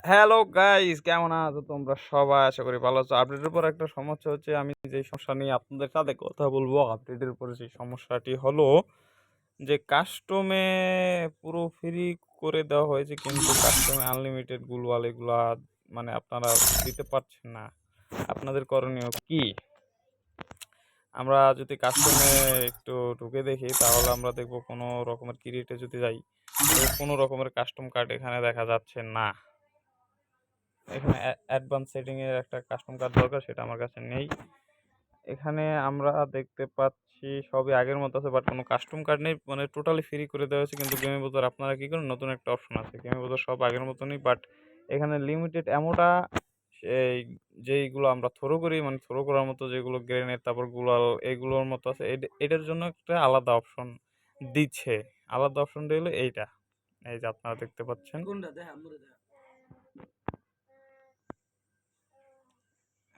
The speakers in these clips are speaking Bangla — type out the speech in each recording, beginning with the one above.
হ্যালো গাইস, কেমন আছো তোমরা সবাই? আশা করি ভালো আছো। আপডেটের পর একটা সমস্যা হচ্ছে, আমি যে সমস্যা নিয়ে আপনাদের সাথে কথা বলবো আপডেটের পরে, সেই সমস্যাটি হলো যে কাস্টমে পুরো ফ্রি করে দেওয়া হয়েছে, কিন্তু কাস্টমে আনলিমিটেড গুলওয়াল এগুলা মানে আপনারা দিতে পারছেন না। আপনাদের করণীয় কি? আমরা যদি কাস্টমে একটু ঢুকে দেখি, তাহলে আমরা দেখবো কোনো রকমের ক্রিয়েটে যদি যাই, তো কোনো রকমের কাস্টম কার্ড এখানে দেখা যাচ্ছে না। এখানে অ্যাডভান্স সেটিং এর একটা কাস্টম কার্ড দরকার, সেটা আমার কাছে নেই। এখানে আমরা দেখতে পাচ্ছি সবই আগের মতো আছে, বাট কোনো কাস্টম কার্ড নেই, মানে টোটালি ফ্রি করে দেওয়া হয়েছে। কিন্তু গেমের ভিতর আপনারা কি করেন, নতুন একটা অপশন আছে গেমের ভিতর, সব আগের মতনই, বাট এখানে লিমিটেড এমোটা সেই যেইগুলো আমরা থ্রো করি, মানে থ্রো করার মতো যেগুলো গ্রেনেড, তারপর গুলাল, এগুলোর মতো আছে। এটার জন্য একটা আলাদা অপশন দিচ্ছে। আলাদা অপশনটা হলো এইটা, এই যে আপনারা দেখতে পাচ্ছেন।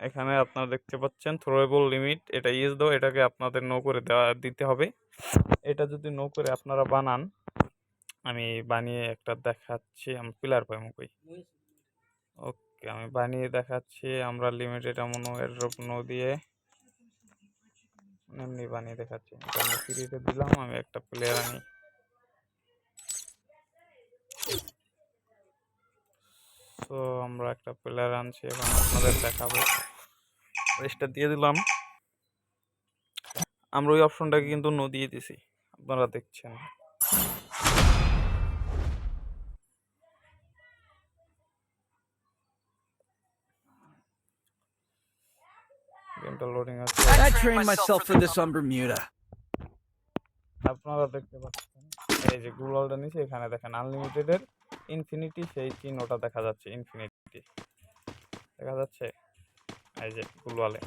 এখানে আপনারা দেখতে পাচ্ছেন থ্রোয়েবল লিমিট, এটা ইয়েস দাও, এটাকে আপনাদের নো করে দিতে হবে। এটা যদি নো করে আপনারা বানান, আমি বানিয়ে একটা দেখাচ্ছি। আমি পিলার পাই মুখই, ওকে আমি বানিয়ে দেখাচ্ছি। আমরা লিমিটেড এমন এরড্রপ নো দিয়ে এমনি বানিয়ে দেখাচ্ছি। এটা আমরা ফ্রিতে দিলাম, আমি একটা প্লেয়ার আনি। তো আমরা একটা প্লেয়ার আনছি, এখন আপনাদের দেখাবো। রেজিস্টার দিয়ে দিলাম, আমরা ওই অপশনটাকে কিন্তু নো দিয়ে দিছি, আপনারা দেখছেন। গেমটা লোডিং আছে। I trained myself for this on Bermuda. আপনারা দেখতে পাচ্ছেন এই যে গুগলটা নিচে, এখানে দেখেন আনলিমিটেড এর ইনফিনিটি, সেই চিহ্নটা দেখা যাচ্ছে। ইনফিনিটি দেখা যাচ্ছে, এই যে গুগলে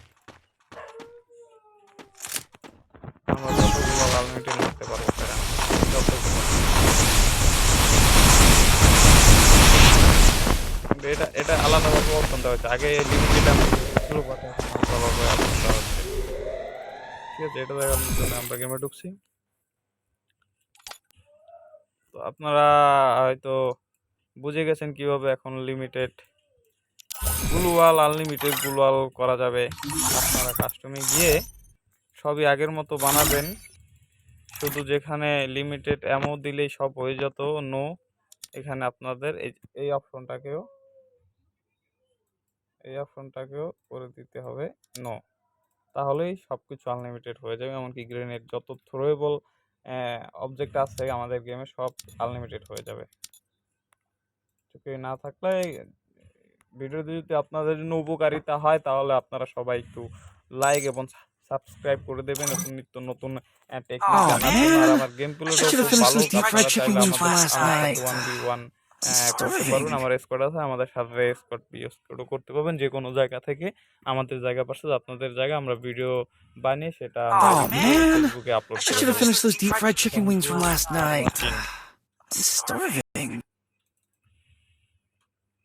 আমরা যত গুগল আনলিমিটেড করতে পারবো সেটা কিন্তু এটা আলাদাভাবে অপশন দেওয়া হচ্ছে। আগে লিমিটেড ছিল, আলাদাভাবে অপশন দেওয়া হচ্ছে। ঠিক আছে, এটা দেখার জন্য আমরা গেমে ঢুকছি। তো আপনারা হয়তো বুঝে গেছেন কিভাবে এখন লিমিটেড গ্লোবাল আনলিমিটেড গ্লোবাল করা যাবে। আপনারা কাস্টমে গিয়ে সবই আগের মতো বানাবেন, শুধু যেখানে লিমিটেড অ্যামো দিলেই সব হয়ে যেত নো, এখানে আপনাদের এই অপশনটাকেও করে দিতে হবে নো, তাহলেই সব কিছু আনলিমিটেড হয়ে যাবে। এমনকি গ্রেনেড যত থ্রোয়েবল অবজেক্ট আছে আমাদের গেমে সব আনলিমিটেড হয়ে যাবে। চোখে না থাকলে ভিডিওটি যদি আপনাদের জন্য উপকারিতা হয়, তাহলে আপনারা সবাই একটু লাইক এবং সাবস্ক্রাইব করে দেবেন নতুন নিত্য নতুন টেকনিক Oh জানার জন্য। আর man, আমার গেম I প্লেটাও should have খুব finished ভালো, those deep fried আপনারা chicken চাইলে wings from আমাদের last আমার night. সাথে 1v1 করতে Starving. পারবেন। আমার স্কোয়াড আছে, আমাদের সাথে স্কোয়াড বি স্কোয়াডও করতে পারবেন। যে কোনো জায়গা থেকে আমাদের জায়গা পাশে আপনাদের জায়গা আমরা ভিডিও বানিয়ে সেটা আমরা Oh ইউটিউবে man, ফেসবুকে I আপলোড করে should have দেবো। finished those deep fried chicken thank wings you from last for night. Watching. I'm starving.